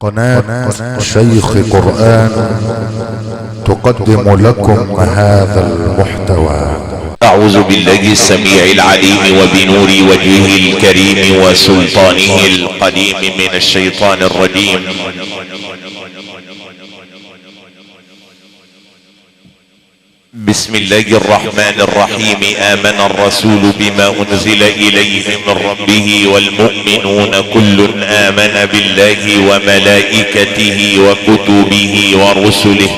قناة شيخ قرآن تقدم لكم هذا المحتوى. أعوذ بالله السميع العليم وبنور وجهه الكريم وسلطانه القديم من الشيطان الرجيم. بسم الله الرحمن الرحيم. آمن الرسول بما أنزل إليه من ربه والمؤمنون كل آمن بالله وملائكته وكتبه ورسله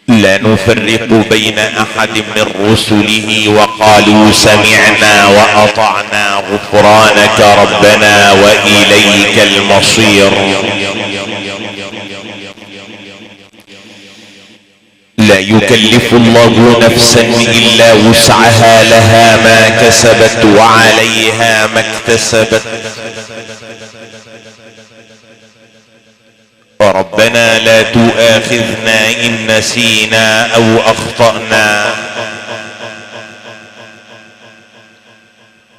لا نفرق بين أحد من رسله وقالوا سمعنا وأطعنا غفرانك ربنا وإليك المصير. لا يكلف الله نفسا إلا وسعها، لها ما كسبت وعليها ما اكتسبت. ربنا لا تؤاخذنا إن نسينا أو أخطأنا،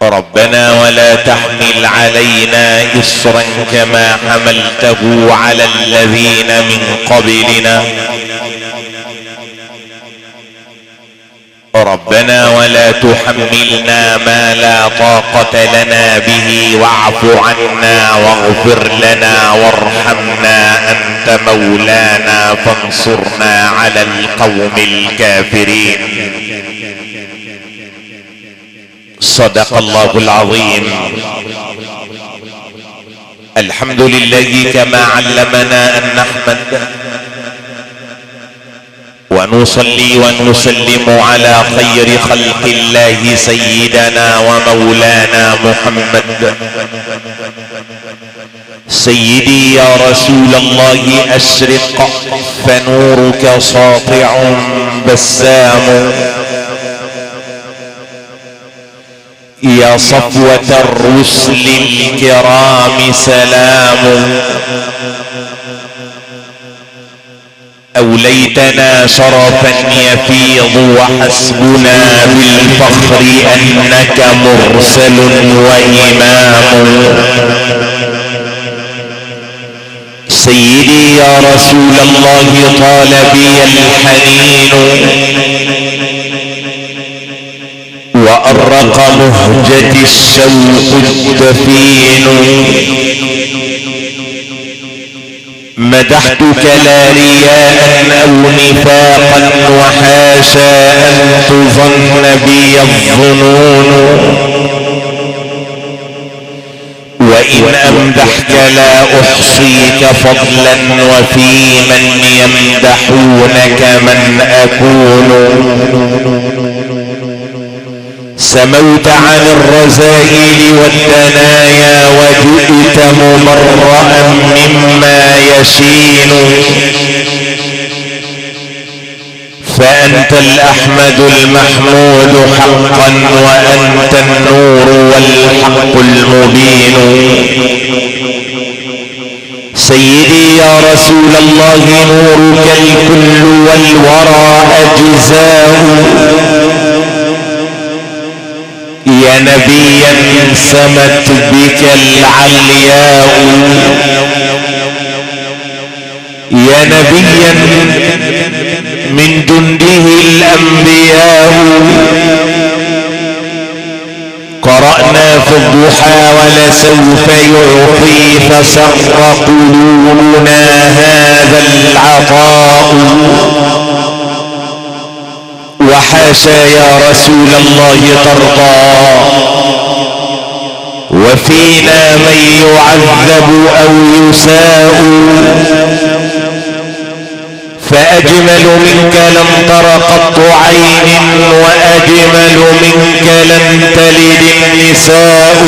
ربنا ولا تحمل علينا إصرا كما حملته على الذين من قبلنا، ربنا ولا تحملنا ما لا طاقة لنا به واعف عنا واغفر لنا وارحمنا أنت مولانا فانصرنا على القوم الكافرين. صدق الله العظيم. الحمد لله كما علمنا أن نحمد ونصلي ونسلم على خير خلق الله سيدنا ومولانا محمد. سيدي يا رسول الله أشرق فنورك ساطع بسام، يا صفوة الرسل الكرام سلام. أوليتنا شرفا يفيض وحسبنا بالفخر أنك مرسل وإمام. سيدي يا رسول الله طال بي الحنين وأرق مهجة الشوق الدفين. مدحتك لا رياء أو نفاقا وحاشا أن تظن بي الظنون، وإن أمدحك لا أحصيك فضلا وفي من يمدحونك من أكون. سموت عن الرذائل والدنايا وجئت مبرأ مما يشين، فأنت الأحمد المحمود حقا وأنت النور والحق المبين. سيدي يا رسول الله نورك الكل والورى أجزاء، يا نبيا سمت بك العلياء، يا نبيا من جنده الأنبياء. قرأنا في الضحى ولسوف يعطي فسر قلوبنا هذا العطاء. وحاشا يا رسول الله ترضى وفينا من يعذب أو يساء، فأجمل منك لم تر قط عين وأجمل منك لم تلد النساء.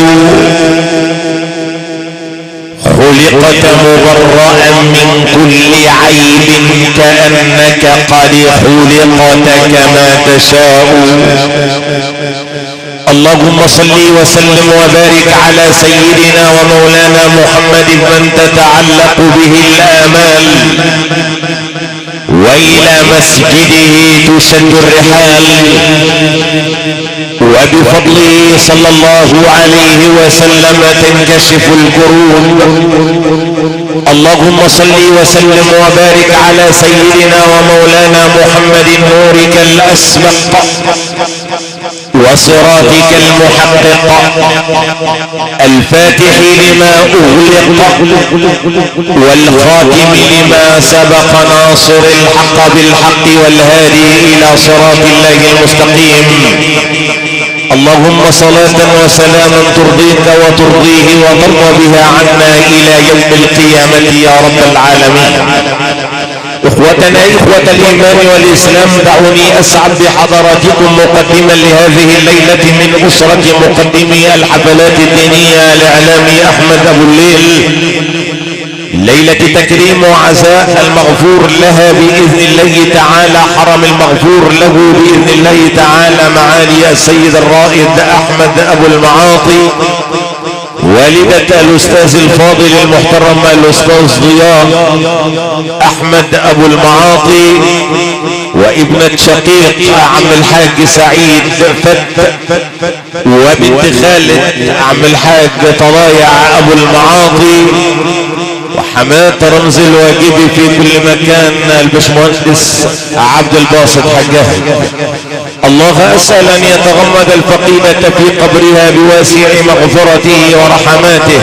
خلقت مبرأ من كل عيب كأنك قد خلقت كما تشاء. اللهم صل وسلم وبارك على سيدنا ومولانا محمد من تتعلق به الآمال وإلى مسجده تشد الرحال، وبفضله صلى الله عليه وسلم تنكشف الكروب. اللهم صل وسلم وبارك على سيدنا ومولانا محمد نورك الأسبق وصراطك المحقق الفاتح لما أغلق والخاتم لما سبق ناصر الحق بالحق والهادي إلى صراط الله المستقيم. اللهم صلاة وسلاما ترضيك وترضيه وترضى بها عنا إلى يوم القيامة يا رب العالمين. اخوتنا اخوة الايمان والاسلام، دعوني اسعد بحضراتكم مقدما لهذه الليلة من اسرة مقدمي الحفلات الدينية الاعلامي احمد ابو الليل، ليلة تكريم وعزاء المغفور لها بإذن الله تعالى، حرم المغفور له بإذن الله تعالى، معالي السيد الرائد أحمد أبو المعاطي، والدة الأستاذ الفاضل المحترم الأستاذ ضياء أحمد أبو المعاطي، وابنة شقيق عم الحاج سعيد فت، وبنت خالد عم الحاج طلايع أبو المعاطي، وحماة رمز الواجبي في كل مكان البشمهندس عبد الباسط حجاه. الله اسأل ان يتغمد الفقيدة في قبرها بواسع مغفرته ورحماته،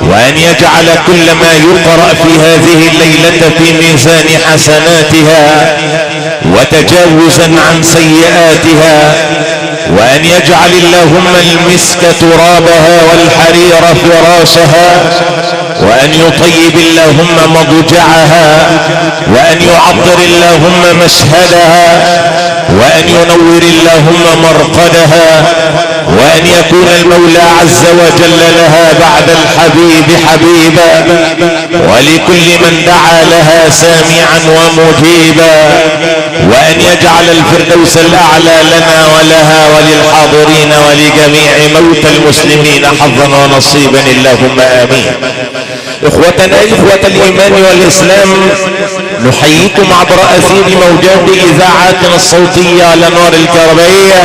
وان يجعل كل ما يقرأ في هذه الليلة في ميزان حسناتها وتجاوزا عن سيئاتها، وان يجعل اللهم المسك ترابها والحرير فراشها، وان يطيب اللهم مضجعها، وان يعطر اللهم مشهدها، وان ينور اللهم مرقدها، وان يكون المولى عز وجل لها بعد الحبيب حبيبا، ولكل من دعا لها سامعا ومجيبا، وان يجعل الفردوس الاعلى لنا ولها وللحاضرين ولجميع موتى المسلمين حظا ونصيبا اللهم امين. اخوتنا اخوة الايمان والاسلام، نحييكم عبر اثير موجات اذاعاتنا الصوتية لنار الكهربائية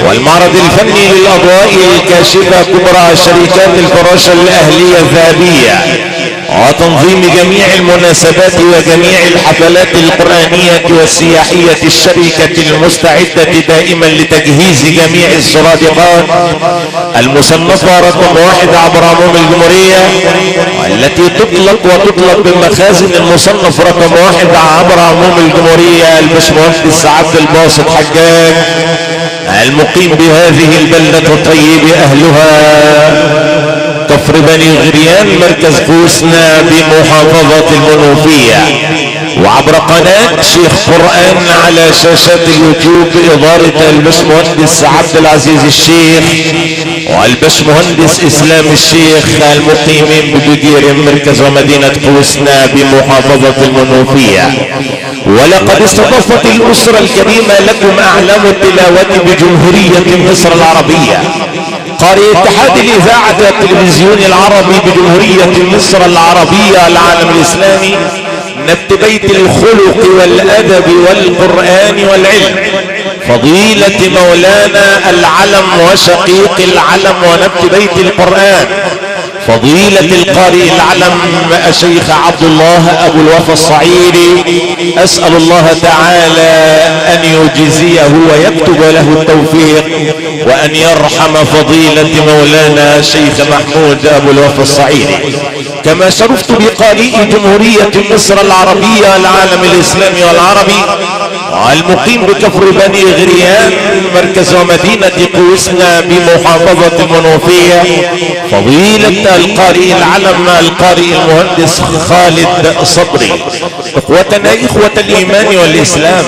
والمعرض الفني للاضواء الكاشفة كبرى شركات الفراشة الاهلية الذهبية، وتنظيم جميع المناسبات وجميع الحفلات القرآنية والسياحية الشركة المستعدة دائما لتجهيز جميع السرادقات المصنفة رقم 1 عبر عموم الجمهورية، والتي تطلق وتطلق بالمخازن المصنف رقم 1 عبر عموم الجمهورية البشمهندس عبد الباسط حجاج، المقيم بهذه البلدة الطيب اهلها كفر بني غريان مركز قوسنا بمحافظة المنوفية، وعبر قناة شيخ قرآن على شاشات اليوتيوب بإدارة البشمهندس عبد العزيز الشيخ والبشمهندس اسلام الشيخ، المقيمين ببجير مركز ومدينة قوسنا بمحافظة المنوفية. ولقد استضافت الأسرة الكريمة لكم أعلام التلاوة بجمهورية مصر العربية، قارئ اتحاد الإذاعة والتلفزيون العربي بجمهورية مصر العربية العالم الإسلامي، نبت بيت الخلق والأدب والقرآن والعلم، فضيلة مولانا العلم وشقيق العلم ونبت بيت القرآن، فضيلة القارئ العلم الشيخ عبد الله ابو الوفا الصعيدي، اسأل الله تعالى ان يجزيه ويكتب له التوفيق، وان يرحم فضيلة مولانا الشيخ محمود ابو الوفا الصعيدي. كما شرفت بقارئ جمهورية مصر العربية العالم الاسلامي والعربي، المقيم بكفر بني غريان مركز ومدينة قوسنا بمحافظة المنوفية، فضيلة القارئ العلم القارئ المهندس خالد صبري. اخوتنا اخوة الايمان والاسلام،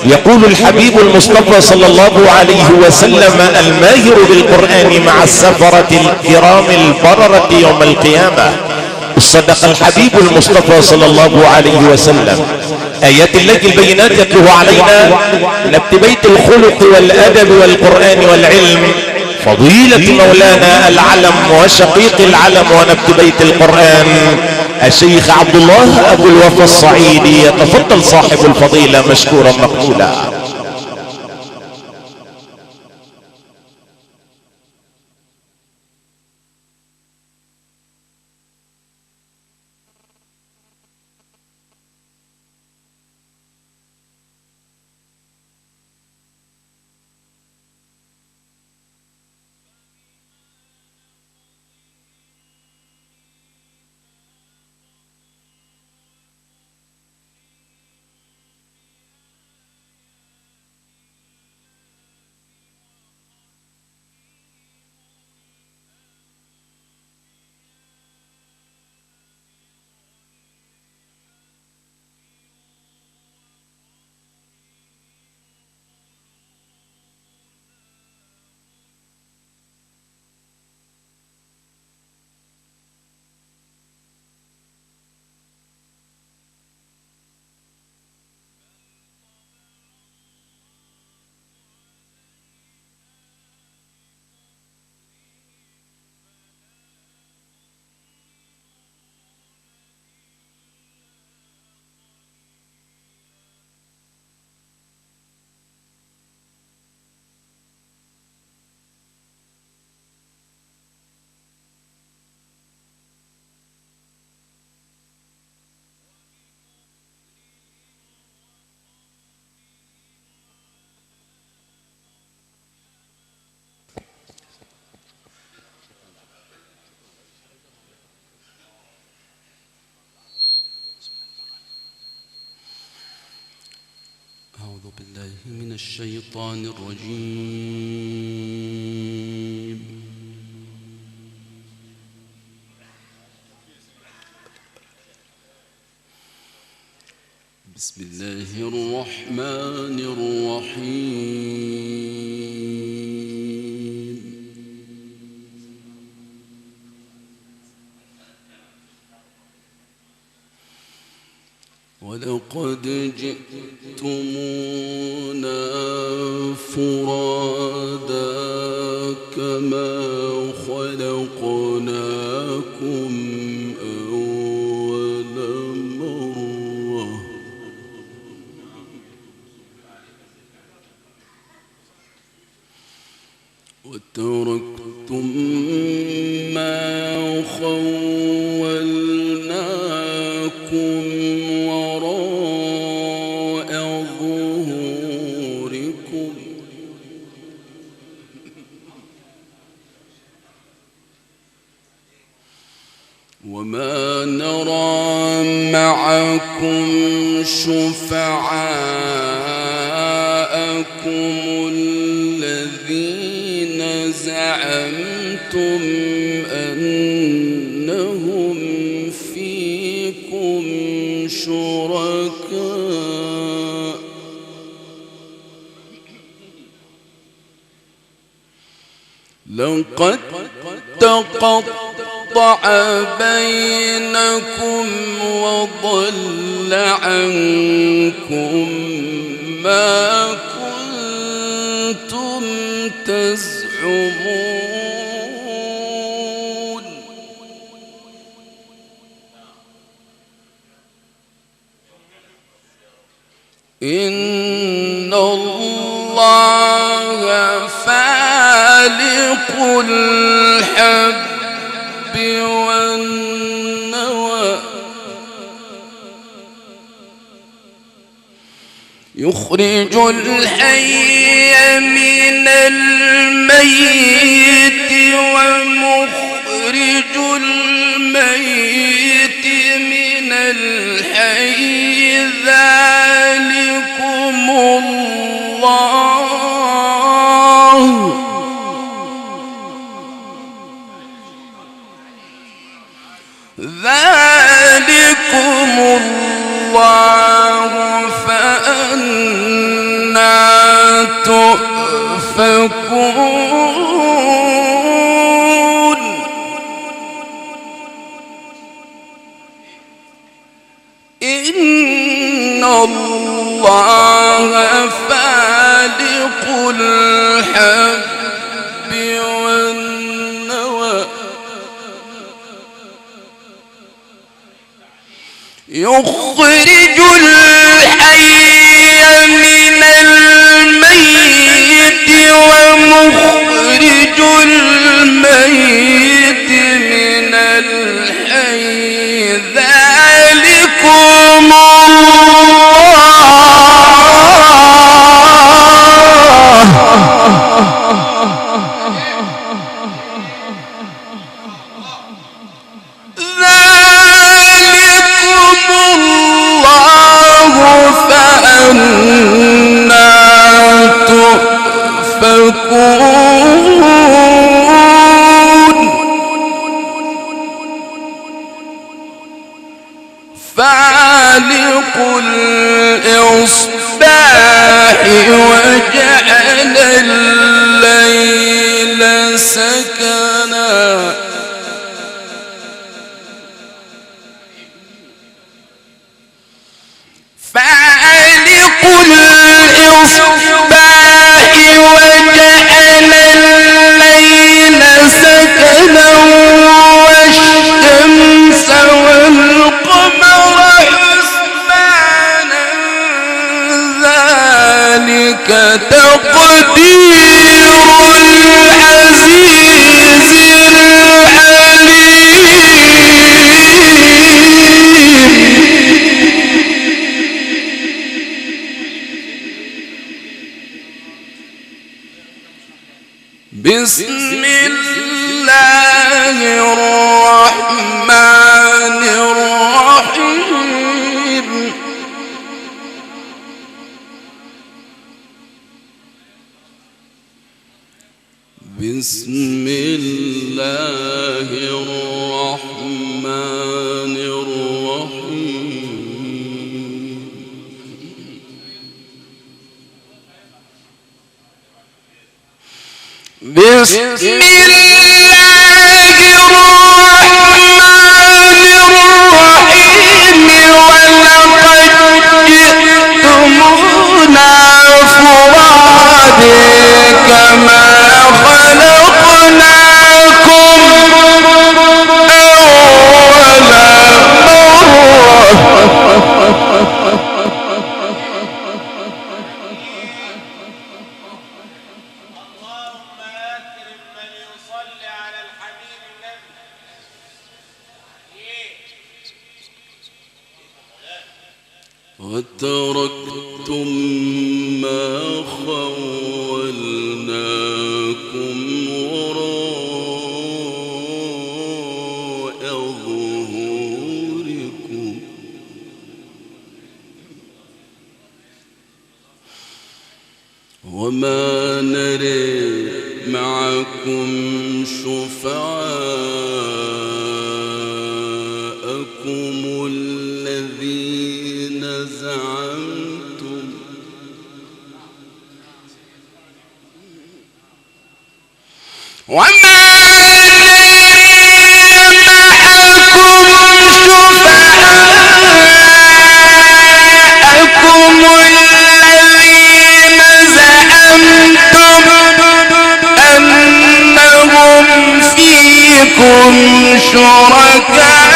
يقول الحبيب المصطفى صلى الله عليه وسلم: الماهر بالقرآن مع السفرة الكرام البررة يوم القيامة. صدق الحبيب المصطفى صلى الله عليه وسلم. آيات الله البينات يتلوها علينا، نبت بيت الخلق والأدب والقرآن والعلم، فضيلة مولانا العلم وشقيق العلم ونبت بيت القرآن، الشيخ عبد الله ابو الوفا الصعيدي. يتفضل صاحب الفضيلة مشكورا مقبولا. أعوذ بالله من الشيطان الرجيم. بسم الله الرحمن الرحيم. ولقد جئتمونا فرادا كما خلقناكم أول مرة وتركتم ما خولناكم وراء ظهوركم وما نرى معكم شفعاءكم الذين زعمتم أنهم فيكم شركاء لقد تقطع بينكم وضل عنكم ما كنتم تزعمون إن الله فالق الحب والنوى يخرج الحي من الميت ومخرج الميت من الحي ذلكم الله فأنا تؤفكون إن الله فالق الحب والنوى يخرج الحي من الميت ومخرج الميت من الحي ذلكم فالق الإصباح وجعل الليل سكنا فالق الإصباح وجعل الليل سكنا والشمس والقمر حسبانا ذلك تقدير العزيز العليم. بسم الله الرحمن الرحيم. بسم الله الرحمن الرحيم. بسم الله الرحمن الرحيم. ولقد جئتمونا فرادا كما خلقناكم أول مرة. وتركتم ما خولناكم وراء ظهوركم وما نرى معكم شفعاءكم الذين زعمتم وما شركاء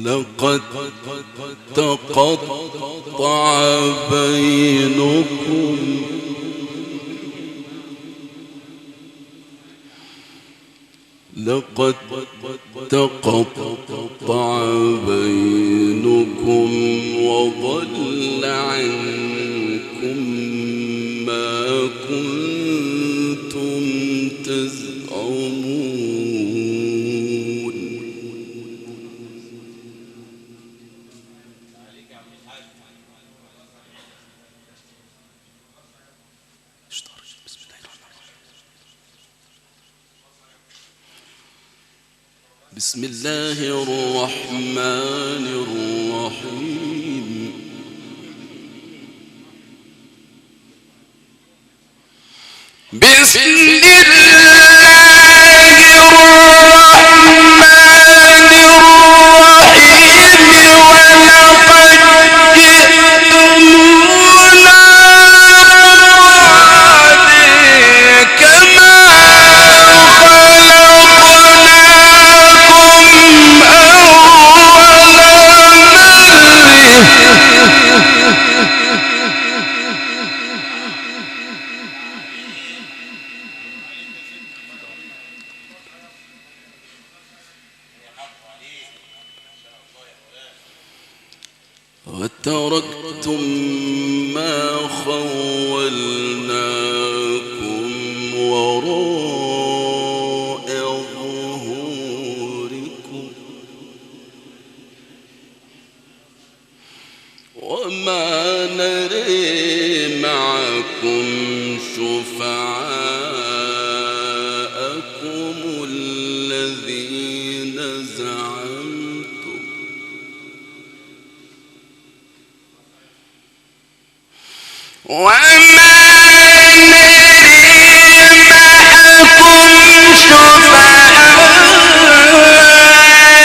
لقد تقطع بينكم لقد تقطع بينكم لقد تقطع بينكم وضل عنكم ما كنتم تزعمون. بسم الله الرحمن الرحيم. بسم الله الرحمن الرحيم. وتركتم ما خولناكم وراء ظهوركم وما نري معكم شفعاءكم الذين زعمتم وما نري معكم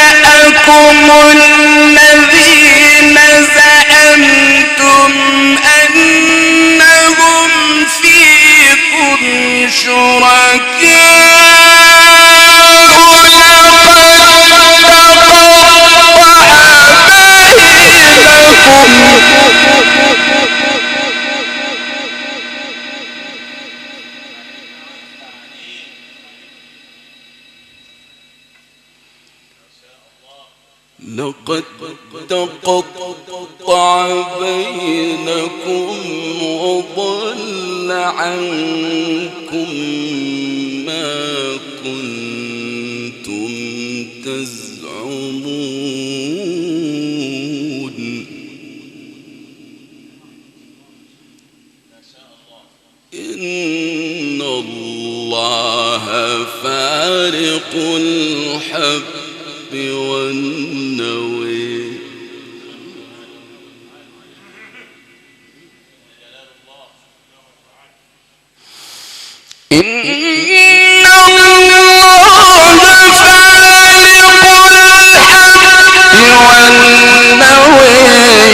شفعاءكم الذين زعمتم أنهم فيكم شركاء لقد تقطع بينكم وضل عنكم ما كنتم تزعمون إن الله فارق الحب والنوي إن الله فارق الحب والنوي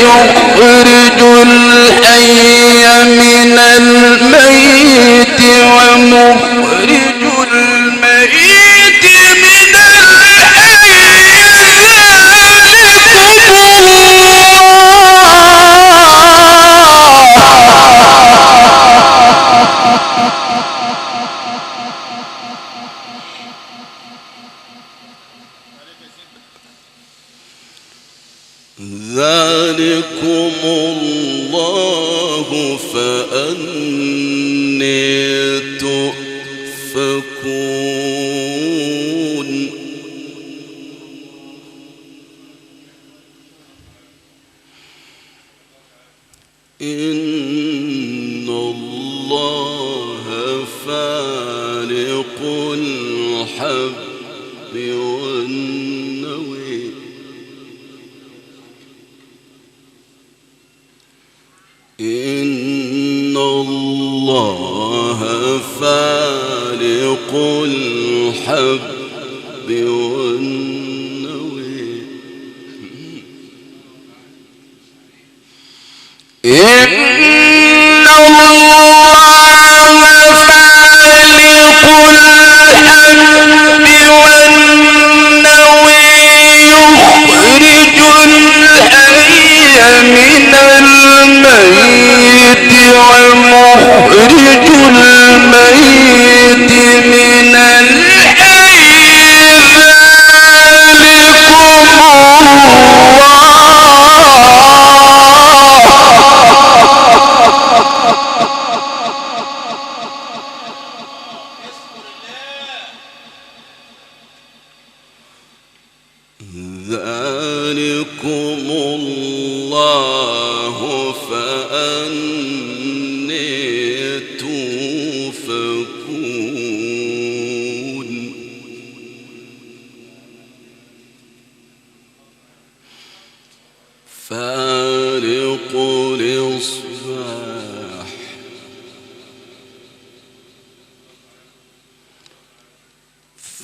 يخرج الحي من الميت ومخرج الميت من الحي ذلكم الله فأني تؤفكون إن الله فارق الحب والنوي إن الله فارق الحب والنوي إن الله فارق الحب والنوي يخرج الحي من الميت ومخرج الميت من الحي ذلكم الله فأني توفكون فارق الإصباح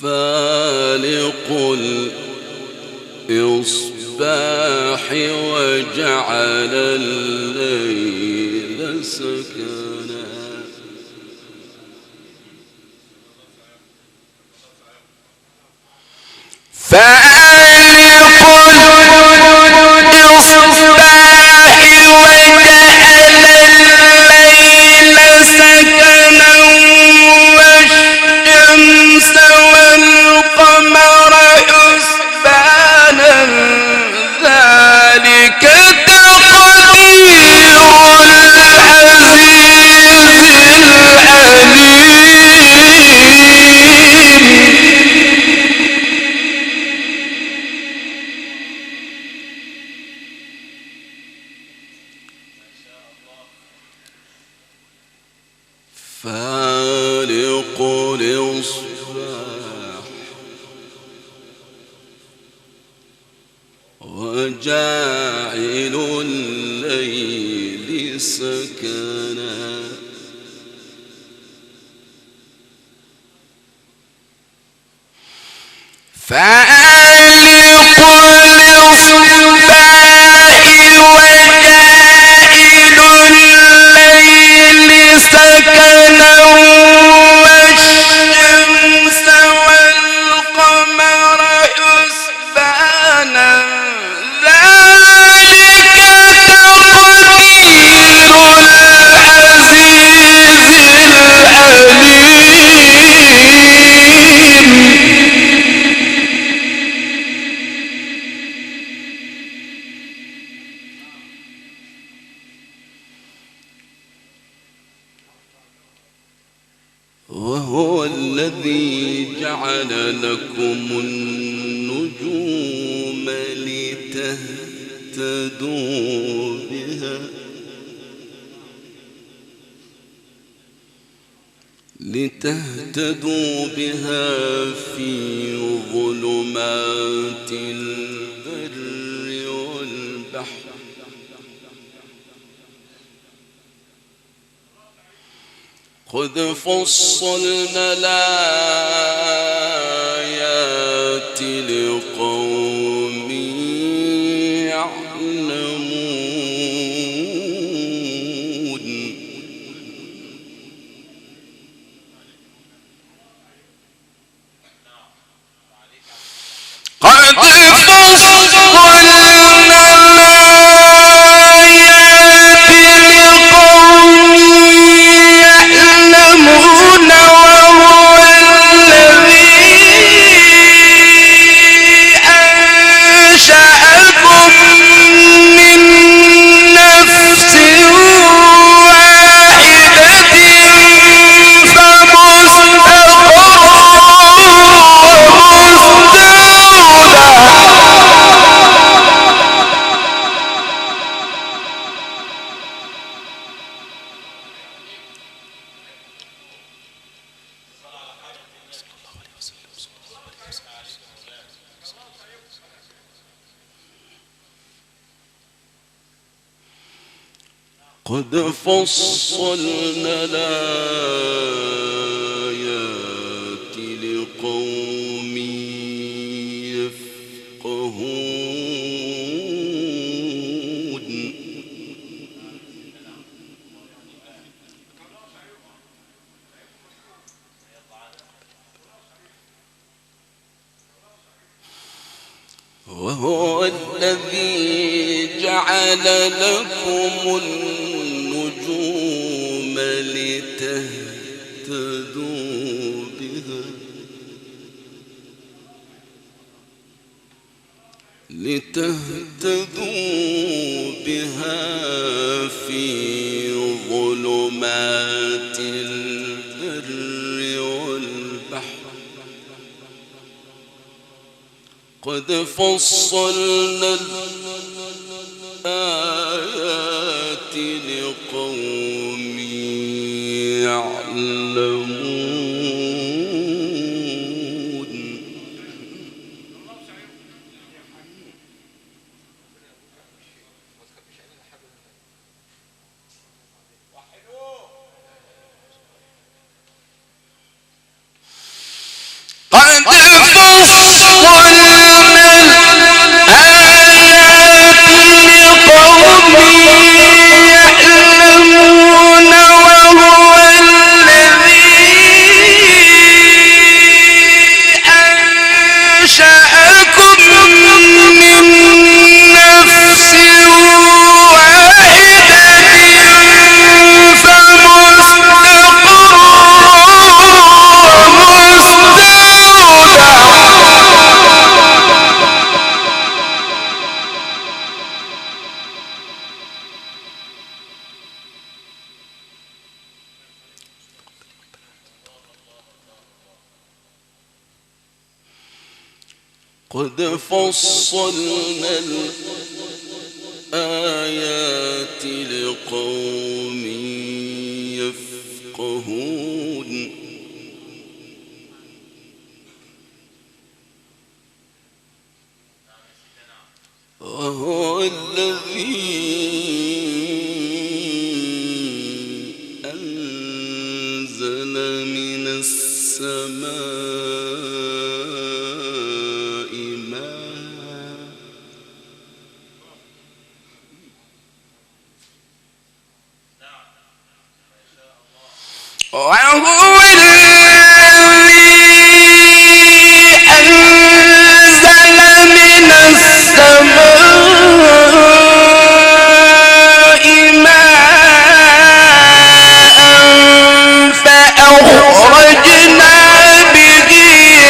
فالق الإصباح وجعل الليل سكنا فالق الإصباح وجعل الليل سكنا والشمس والقمر حسبانا ذلك تقدير الصباح وجاعل الليل سكنا فالق الإصباح وجاعل الليل سكنا والشمس والقمر حسبانا ذلك تقدير العزيز العليم. وهو الذي جعل لكم النجوم لتهتدوا بها في ظلمات البر والبحر قد فصلنا الآيات لقوم يعلمون. قد فصلنا قد فصلنا الآيات لقوم يفقهون. وهو الذي جعل لكم النجوم لتهتدوا بها في ظلمات البر والبحر قد فصلنا الآيات لقوم يعلمون. قد فصلنا الآيات لقوم يفقهون. الذي أنزل من السماء ماء وهو الذي أنزل من السماء ماء فأخرجنا به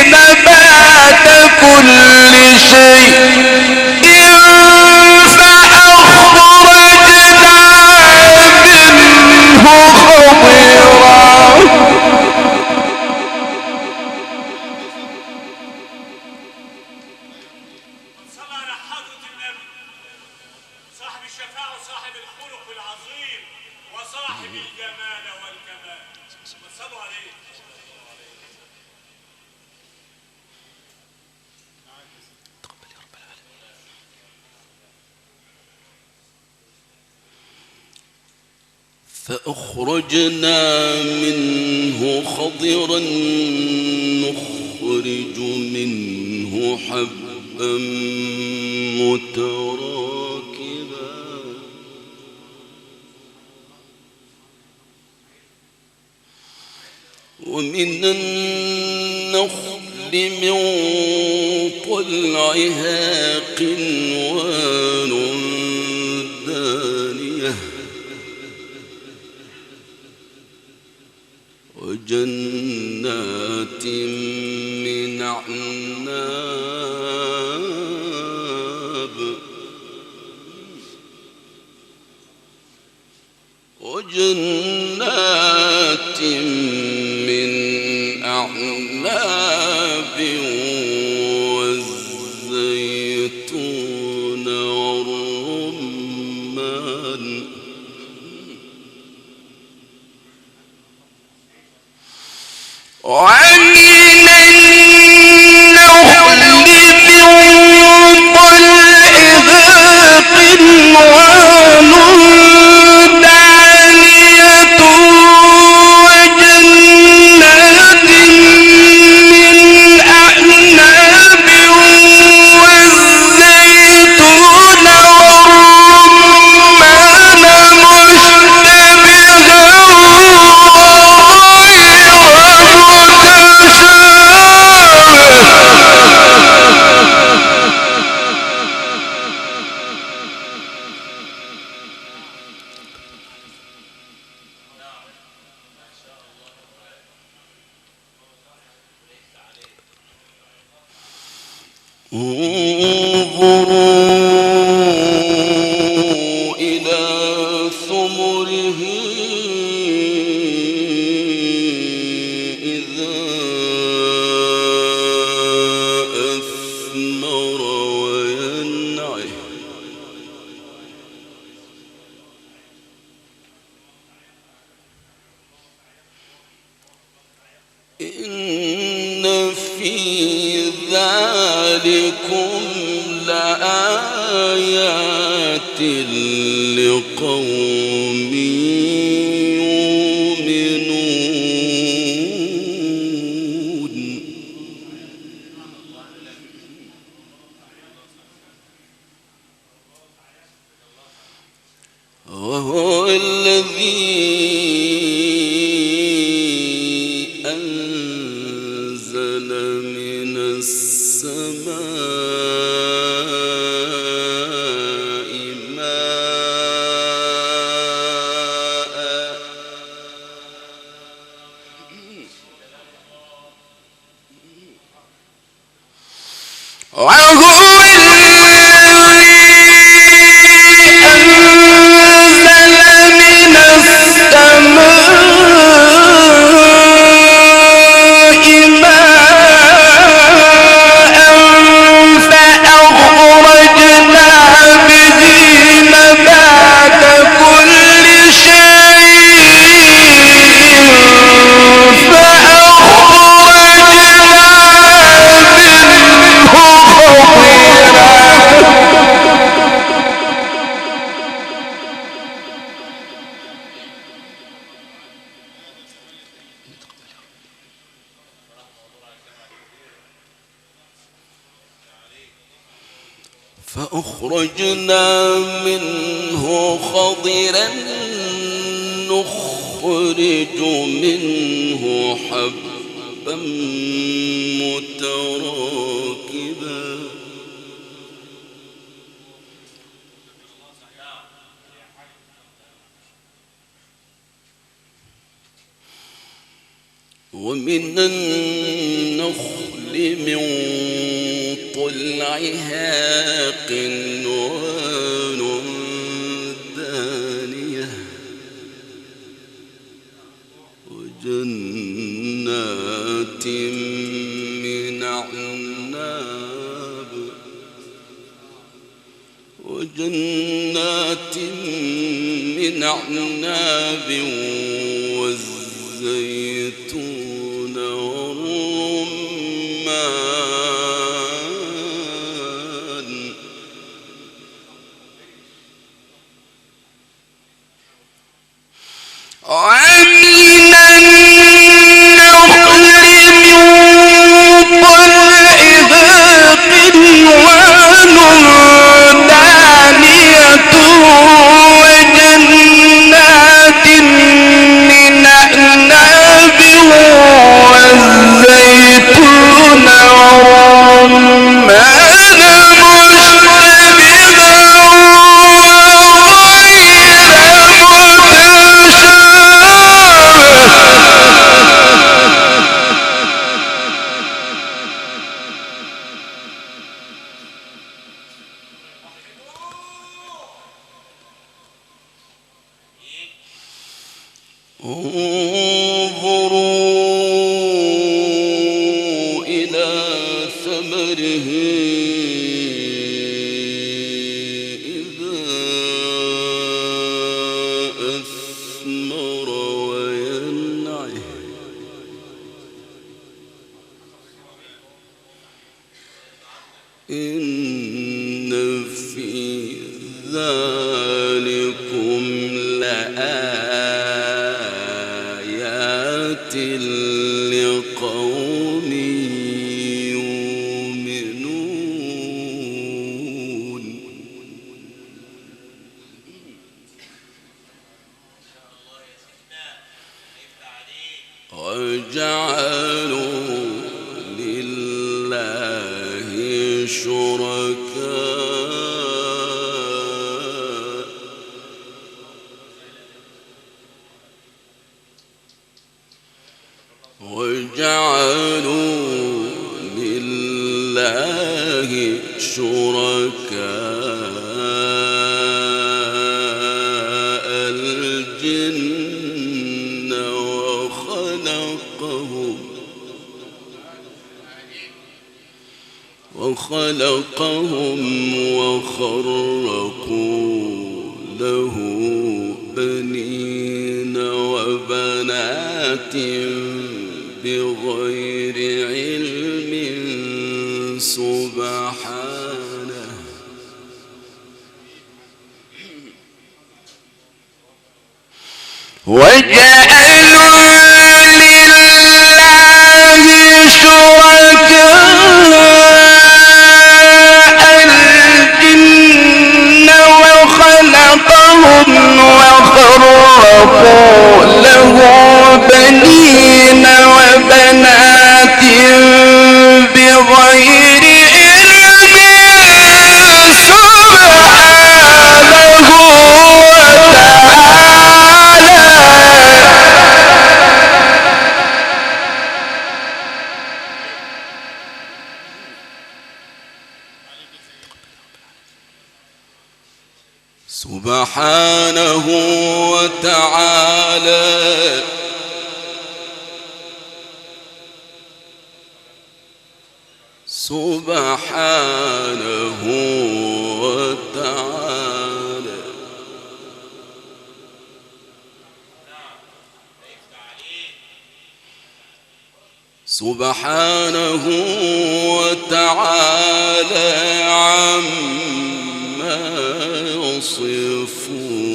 نبات كل شيء فأخرجنا منه خضرا. صلى على حضرة النبي صاحب الشفاعة وصاحب الخلق العظيم وصاحب الجمال والكمال. صلوا عليه. فأخرجنا منه خضرا نخرج منه حبا متراكبا ومن النخل من طلعها قنوان دانية وجنات من أعناب وجنات من أعناب والزيتون والرمان ومن النخل من طلعها قنوان دانية وجنات من أعناب والزيتون والرمان مشتبها انظروا إلى ثمره إذا أثمر وينعه إن في ذلكم لآيات لقوم يؤمنون. وهو الذي أنزل من السماء ماء وهو فأخرجنا منه خضرا نخرج منه حبا متراكبا ومن النخل من طلعها قنوان دانية وجنات من أعناب والزيتون والرمان ومن النخل من طلعها قنوان دانية وجنات من أعناب والزيتون والرمان مشتبها انظروا إلى ثمره إذا أثمر وينعه إن في ذلكم لآيات لقوم يؤمنون وجعلوا لله شركاء وجعلوا لله شركاء الجن وخلقهم وخرقوا له بنين وبنات بغير علم سبحانه وجعلوا لله شركاء الجن وخلقهم وخرقوا له بنين وبنات بغير علم سبحانه وتعالى سبحانه وتعالى سبحانه وتعالى سبحانه وتعالى عما يصفون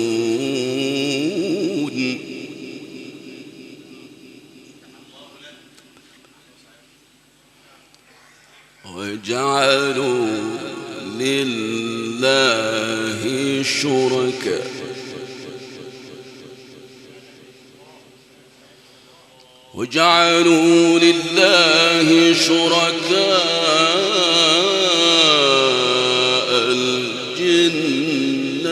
وجعلوا لله شركاء وجعلوا لله شركاء الجن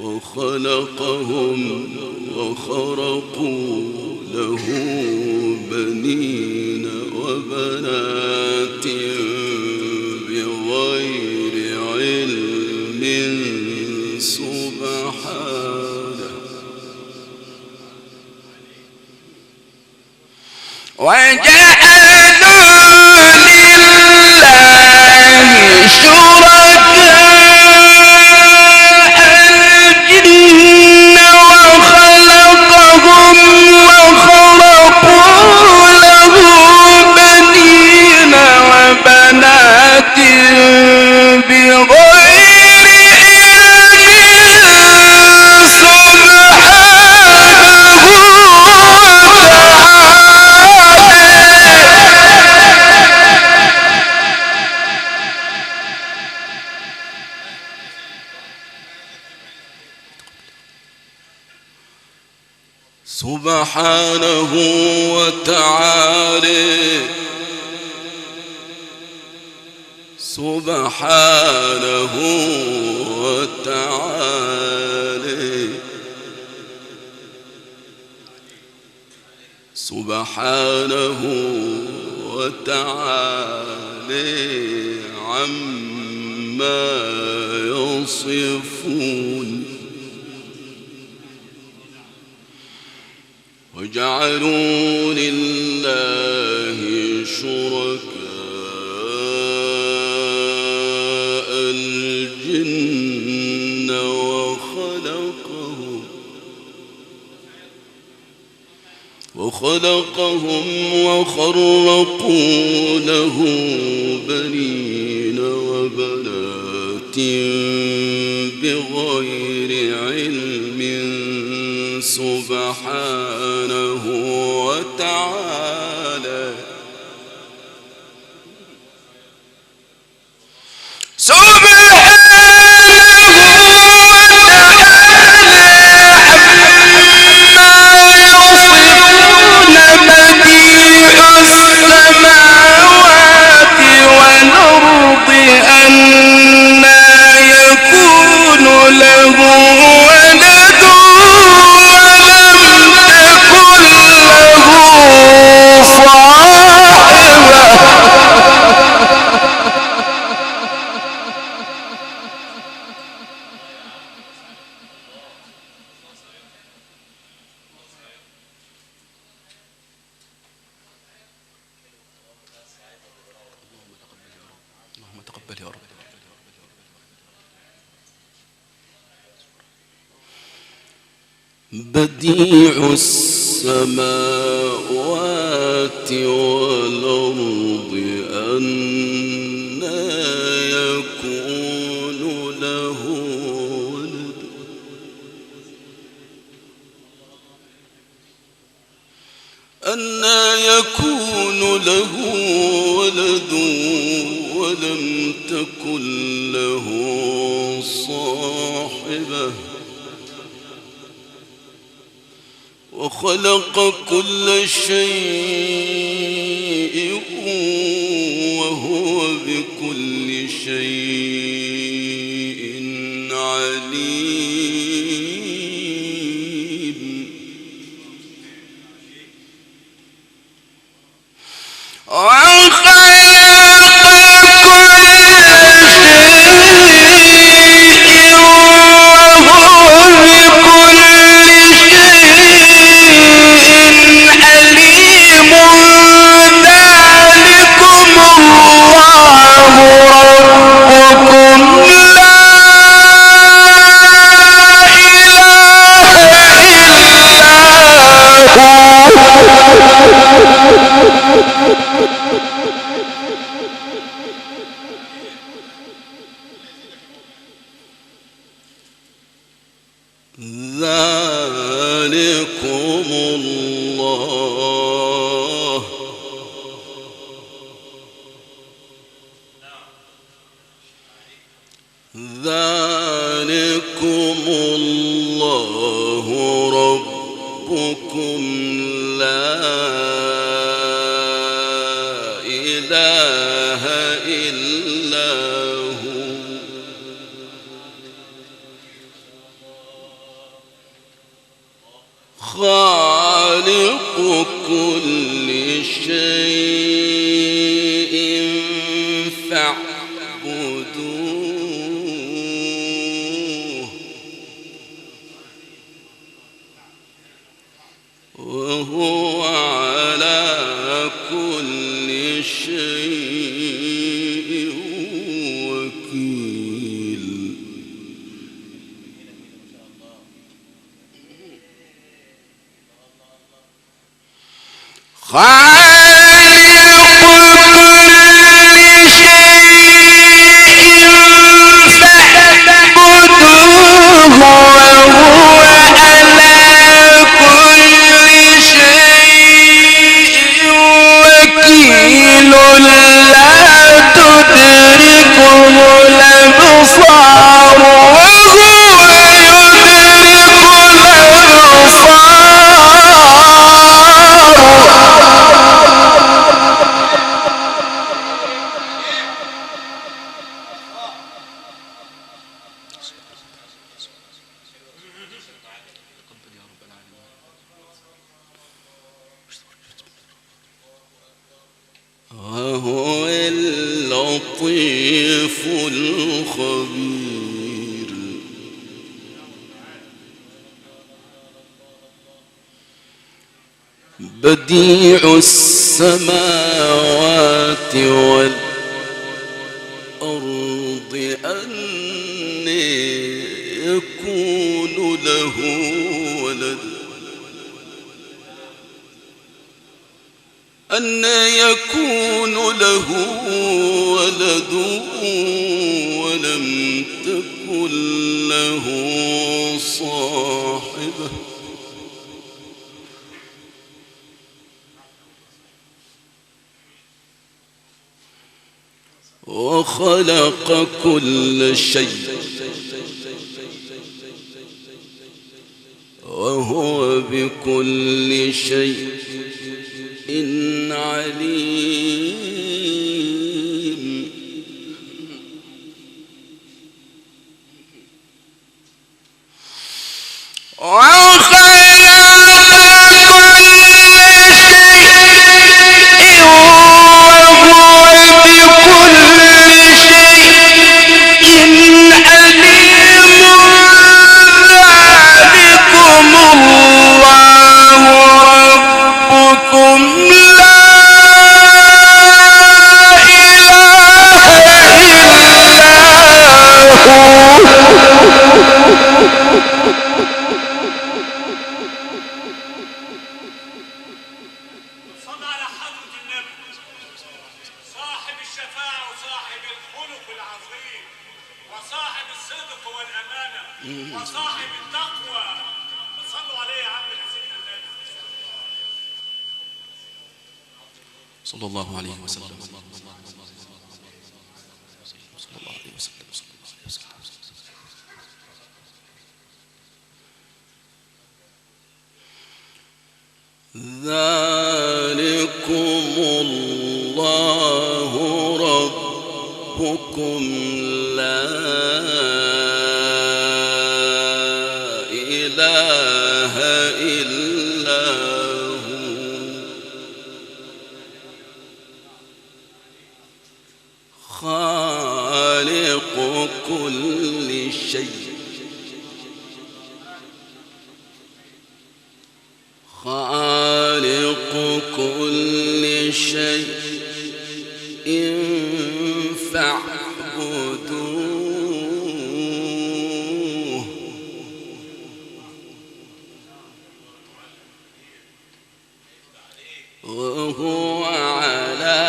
وخلقهم وخرقوا له بنين وبنات بغير علم سبحانه وجعلوا لله شركاء الجن وخلقهم وخرقوا له بنين وبنات بغير علم سبحانه وتعالى سبحانه وتعالى سبحانه وتعالى عما يصفون وجعلوا لله شركاء الجن وخلقهم وخرقوا له بنين وبنات بغير علم سبحانه وتعالى بديع السماوات والأرض أنى يكون له ولد أنى يكون له ولد ولم تكن له صاحبة وخلق كل شيء وهو بكل شيء عليم ذلكم الله ربكم لا إله إلا هو خالق كل شيء فاعبدوه وهو على كل شيء وكيل. وهو اللطيف الخبير. بديع السماوات والأرض أنى يكون له ولد ولم تكن له صاحبة وخلق كل شيء وهو بكل شيء عليم. وصاحب التقوى. صلوا عليه يا عم سيدنا النبي صلى الله عليه وسلم. صلى الله عليه وسلم. ذلكم الله ربكم لا إله إلا هو خالق كل شيء فاعبدوه وهو على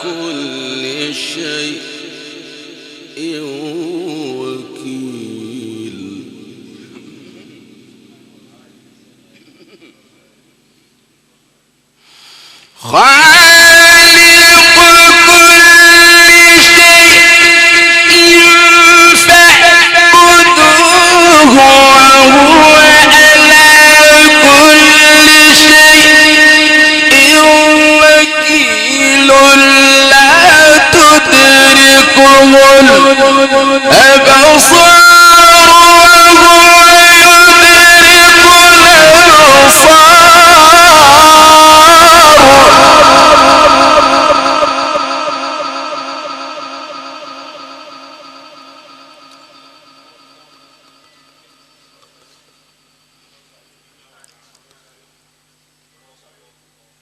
كل شيء وكيل. كل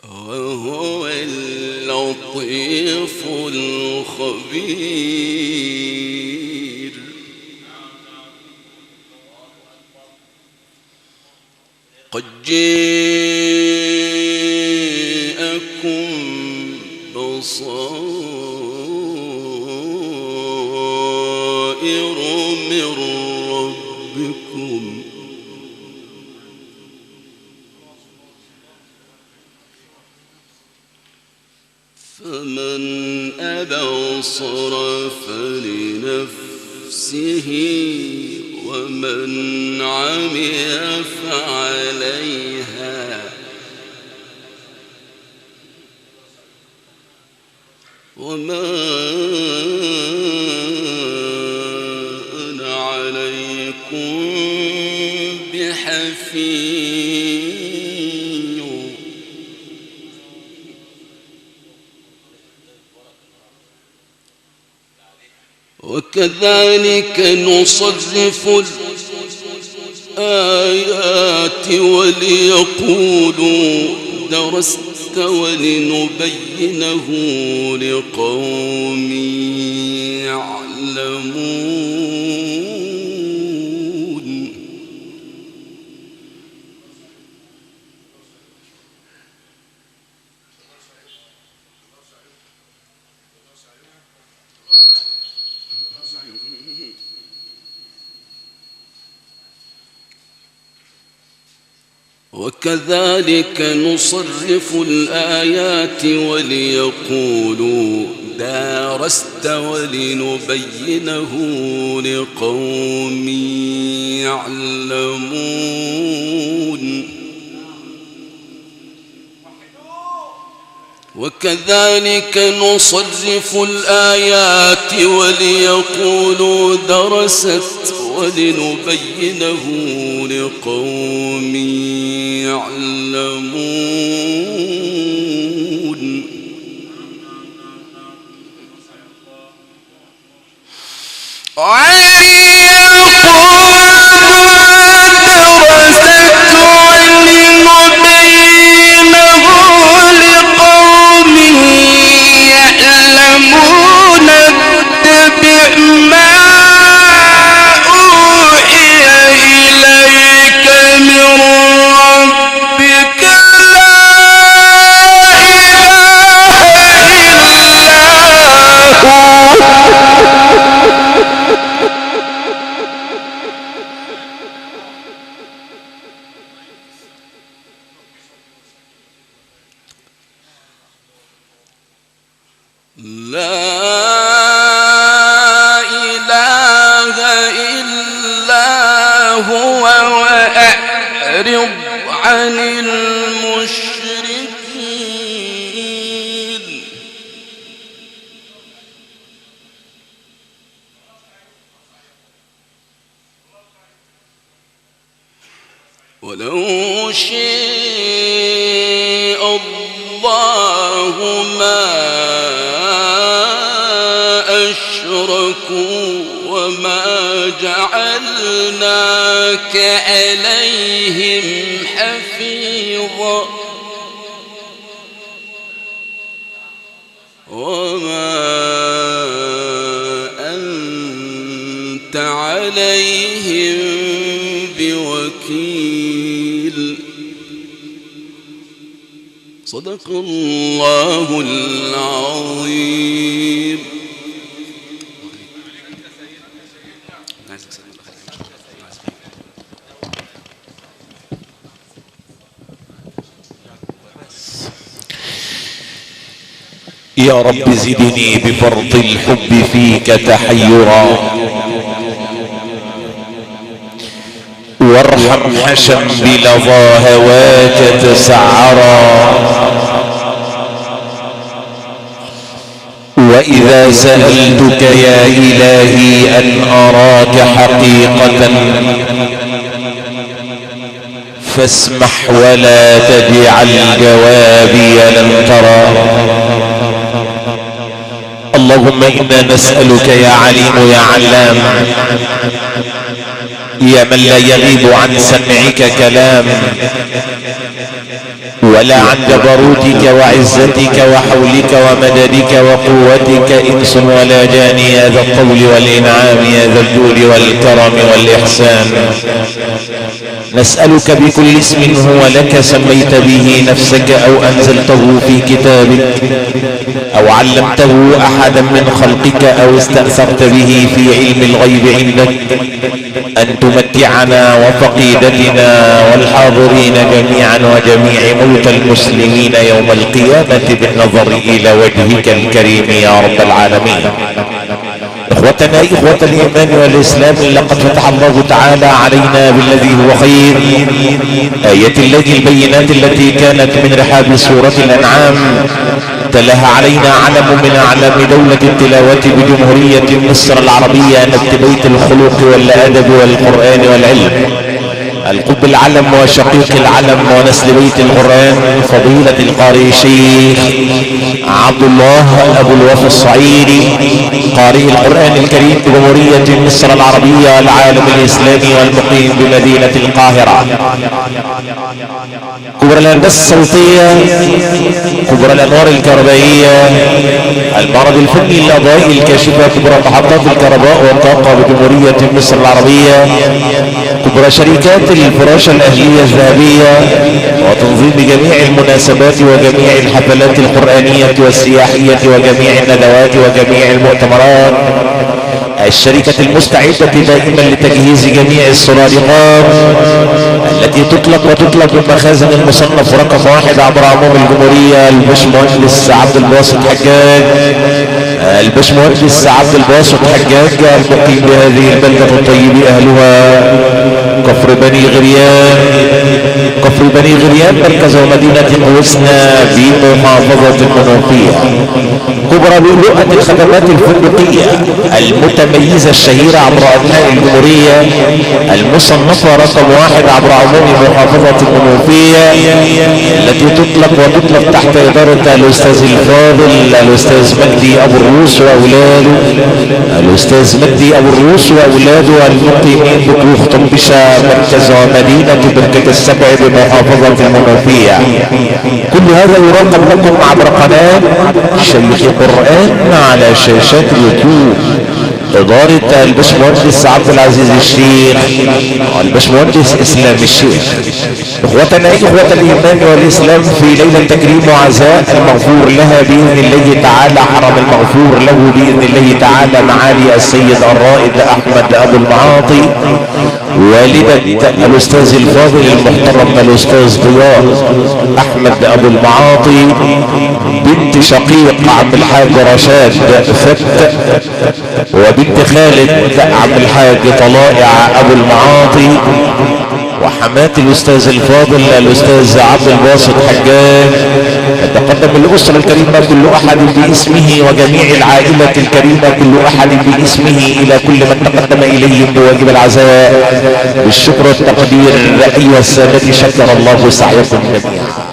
وهو اللطيف الخبير. قد جاءكم بصائر من ربكم فمن أبصر فلنفسه ومن عمي فعليها وما أنا عليكم بحفيظ. وكذلك نصرف الآيات وليقولوا درست ولنبينه لقوم يعلمون. وكذلك نصرف الآيات وليقولوا درست ولنبينه لقوم يعلمون. وكذلك نصرف الآيات وليقولوا درست ولنبينه لقوم يعلمون. عن المشركين. ولو شاء الله ما أشركوا وما جعلناك عليهم حفيظا وما أنت عليهم بوكيل. صدق الله العظيم. يا رب زدني بفرط الحب فيك تحيرا وارحم حشم بلظى هواك تسعرا. وإذا سألتك يا إلهي أن أراك حقيقة فاسمح ولا تجعل جوابي لن ترى. اللهم إنا نسألك يا عليم يا علام يا من لا يغيب عن سمعك كلام ولا عن جبروتك وعزتك وحولك ومددك وقوتك انس ولا جان، يا ذا الطول والانعام، يا ذا الجود والكرم والاحسان. نسألك بكل اسم هو لك سميت به نفسك او انزلته في كتابك او علمته احدا من خلقك او استأثرت به في علم الغيب عندك ان تمتعنا وفقيدتنا والحاضرين جميعا وجميع موتى المسلمين يوم القيامة بالنظر الى وجهك الكريم يا رب العالمين. اخوتنا اخوة الايمان والاسلام، لقد فتح الله تعالى علينا بالذي هو خير، آية البينات التي كانت من رحاب سورة الانعام، تلاها علينا علم من اعلام دولة التلاوة بجمهورية مصر العربية، نبت بيت الخلق والادب والقرآن والعلم، القطب العلم وشقيق العلم ونسل بيت القرآن، فضيلة القارئ الشيخ عبد الله ابو الوفا الصعيدي، قارئ القرآن الكريم بجمهورية مصر العربية والعالم الاسلامي والمقيم بمدينة القاهرة. كبر الهندسة الصوتية، كبر الانوار الكهربائية، المعرض الفني الاضائي الكاشفة، كبر محطات الكهرباء والطاقة بجمهورية مصر العربية، كبر شركات الفراشة الاهلية الذهبية، وتنظيم جميع المناسبات وجميع الحفلات القرآنية والسياحية وجميع الندوات وجميع المؤتمرات، الشركة المستعدة دائما لتجهيز جميع السرادقات التي تطلق من مخازن المصنف رقم 1 عبر عموم الجمهورية، الباشمهندس عبد الباسط حجاج، الباشمهندس عبد الباسط حجاج المقيم بهذه البلدة الطيب اهلها، كفر بني غريان، كفر بني غريان مركز ومدينة قوسنا بمحافظة المنوفية. كبرى لؤلؤة الخدمات الفندقية المتميزة الشهيرة عبر أبناء الجمهورية، المصنفة رقم 1 عبر عموم محافظة المنوفية، التي تطلق تحت إدارة الأستاذ الفاضل الأستاذ مجدي أبو الروس وأولاده، الأستاذ مجدي أبو الروس وأولاده المقيمين بكوخ طنبشة مركز ومدينة بركة السبع بمحافظة المنوفية. كل هذا يراقب لكم عبر قناة شيخ قرآن على شاشات اليوتيوب، إدارة الباشمهندس عبد العزيز الشيخ والباشمهندس اسلام الشيخ. اخوتنا اخوة الايمان والاسلام، في ليلة تكريم وعزاء المغفور لها باذن الله تعالى، حرم المغفور له باذن الله تعالى، معالي السيد الرائد احمد ابو المعاطي، والدة الاستاذ الفاضل المحترم الاستاذ ضياء احمد ابو المعاطي، بنت شقيق عبد الحاج رشاد فت، وبنت خالد عبد الحاج طلائع ابو المعاطي، وحمات الاستاذ الفاضل الاستاذ عبد الباسط حجاج. يتقدم الاسره الكريمه كل احد باسمه وجميع العائله الكريمه كل احد باسمه الى كل من تقدم اليهم بواجب العزاء بالشكر والتقدير. ايها الساده، شكر الله سعيكم جميعا.